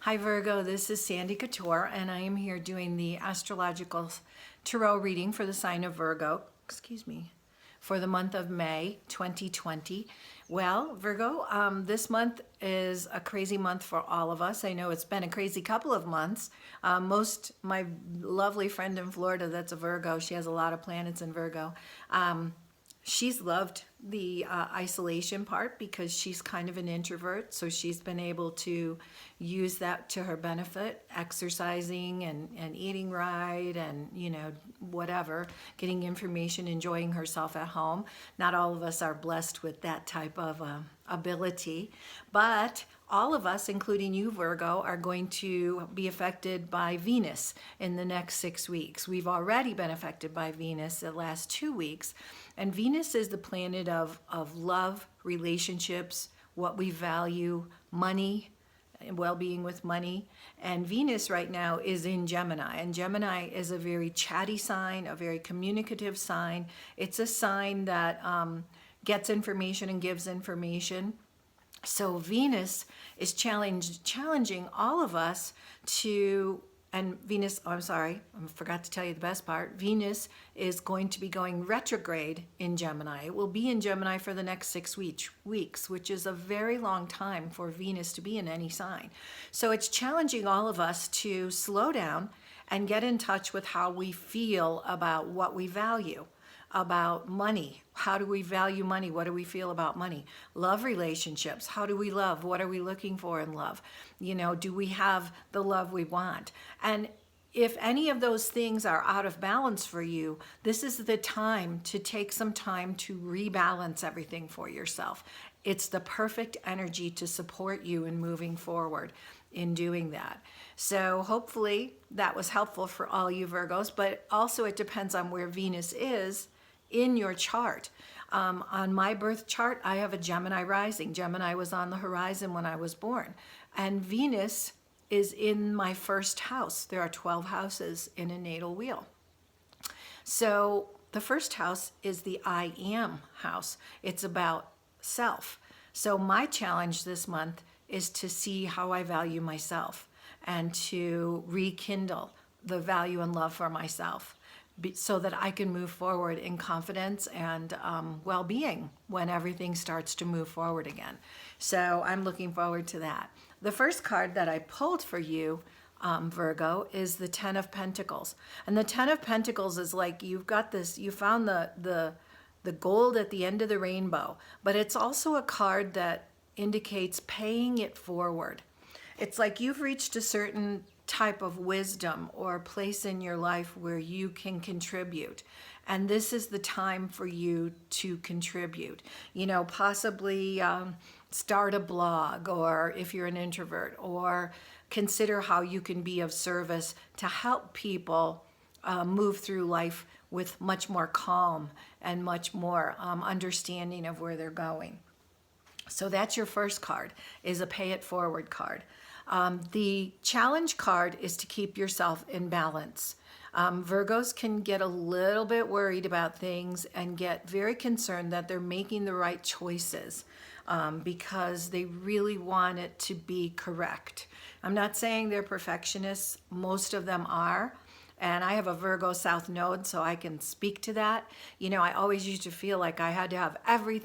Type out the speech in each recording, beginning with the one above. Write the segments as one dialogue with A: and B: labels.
A: Hi Virgo, this is Sandy Couture, and I am here doing the astrological tarot reading for the sign of Virgo, for the month of May 2020. Well, Virgo, this month is a crazy month for all of us. I know it's been a crazy couple of months. My lovely friend in Florida that's a Virgo, she has a lot of planets in Virgo. She's loved the isolation part because she's kind of an introvert, so she's been able to use that to her benefit, exercising and eating right and, whatever, getting information, enjoying herself at home. Not all of us are blessed with that type of ability, but all of us, including you, Virgo, are going to be affected by Venus in the next 6 weeks. We've already been affected by Venus the last 2 weeks, and Venus is the planet of love, relationships, what we value, money, well-being with money. And Venus right now is in Gemini, and Gemini is a very chatty sign, a very communicative sign. It's a sign that gets information and gives information. So Venus is challenging all of us to, and Venus, oh, I'm sorry, I forgot to tell you the best part. Venus is going to be going retrograde in Gemini. It will be in Gemini for the next 6 weeks, which is a very long time for Venus to be in any sign. So it's challenging all of us to slow down and get in touch with how we feel about what we value. About money. How do we value money? What do we feel about money? Love relationships. How do we love? What are we looking for in love? Do we have the love we want? And if any of those things are out of balance for you, this is the time to take some time to rebalance everything for yourself. It's the perfect energy to support you in moving forward in doing that. So hopefully that was helpful for all you Virgos, but also it depends on where Venus is in your chart. On my birth chart, I have a Gemini rising. Gemini was on the horizon when I was born. And Venus is in my first house. There are 12 houses in a natal wheel. So the first house is the I am house. It's about self. So my challenge this month is to see how I value myself and to rekindle the value and love for myself, so that I can move forward in confidence and well-being when everything starts to move forward again. So I'm looking forward to that. The first card that I pulled for you, Virgo, is the Ten of Pentacles. And the Ten of Pentacles is like you found the gold at the end of the rainbow, but it's also a card that indicates paying it forward. It's like you've reached a certain type of wisdom or place in your life where you can contribute. And this is the time for you to contribute. Possibly start a blog, or if you're an introvert, or consider how you can be of service to help people move through life with much more calm and much more understanding of where they're going. So that's your first card, is a pay it forward card. The challenge card is to keep yourself in balance. Virgos can get a little bit worried about things and get very concerned that they're making the right choices because they really want it to be correct. I'm not saying they're perfectionists. Most of them are. And I have a Virgo South Node, so I can speak to that. I always used to feel like I had to have every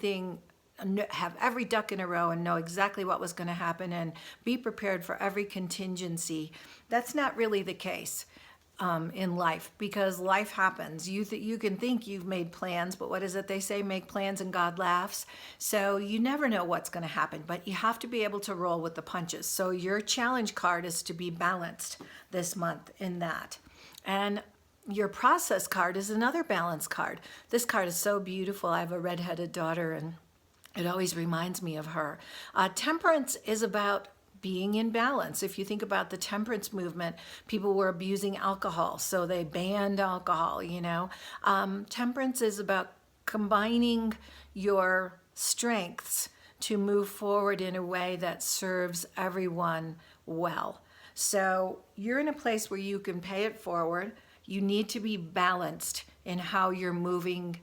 A: duck in a row and know exactly what was going to happen and be prepared for every contingency. That's not really the case in life, because life happens. You can think you've made plans, but what is it they say? Make plans and God laughs. So you never know what's going to happen, but you have to be able to roll with the punches. So your challenge card is to be balanced this month in that. And your process card is another balance card. This card is so beautiful. I have a redheaded daughter, and it always reminds me of her. Temperance is about being in balance. If you think about the temperance movement, people were abusing alcohol, so they banned alcohol, Temperance is about combining your strengths to move forward in a way that serves everyone well. So you're in a place where you can pay it forward. You need to be balanced in how you're moving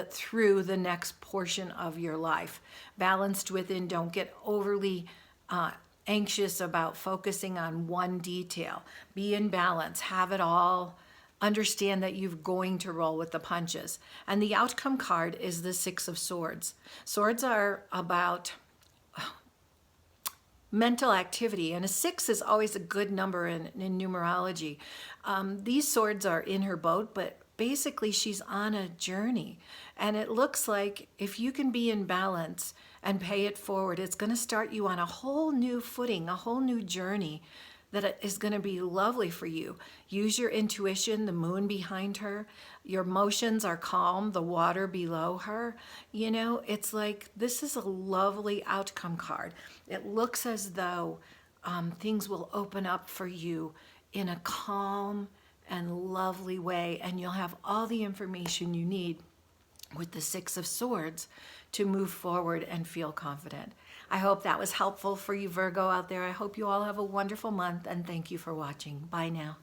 A: through the next portion of your life. Balanced within, don't get overly anxious about focusing on one detail. Be in balance, have it all. Understand that you're going to roll with the punches. And the outcome card is the Six of Swords. Swords are about mental activity, and a 6 is always a good number in numerology. These swords are in her boat, but basically she's on a journey, and it looks like if you can be in balance and pay it forward, it's going to start you on a whole new footing, a whole new journey that is going to be lovely for you. Use your intuition, the moon behind her. Your emotions are calm, the water below her. You know, it's like this is a lovely outcome card. It looks as though things will open up for you in a calm and lovely way, and you'll have all the information you need with the Six of Swords to move forward and feel confident. I hope that was helpful for you, Virgo, out there. I hope you all have a wonderful month, and thank you for watching. Bye now.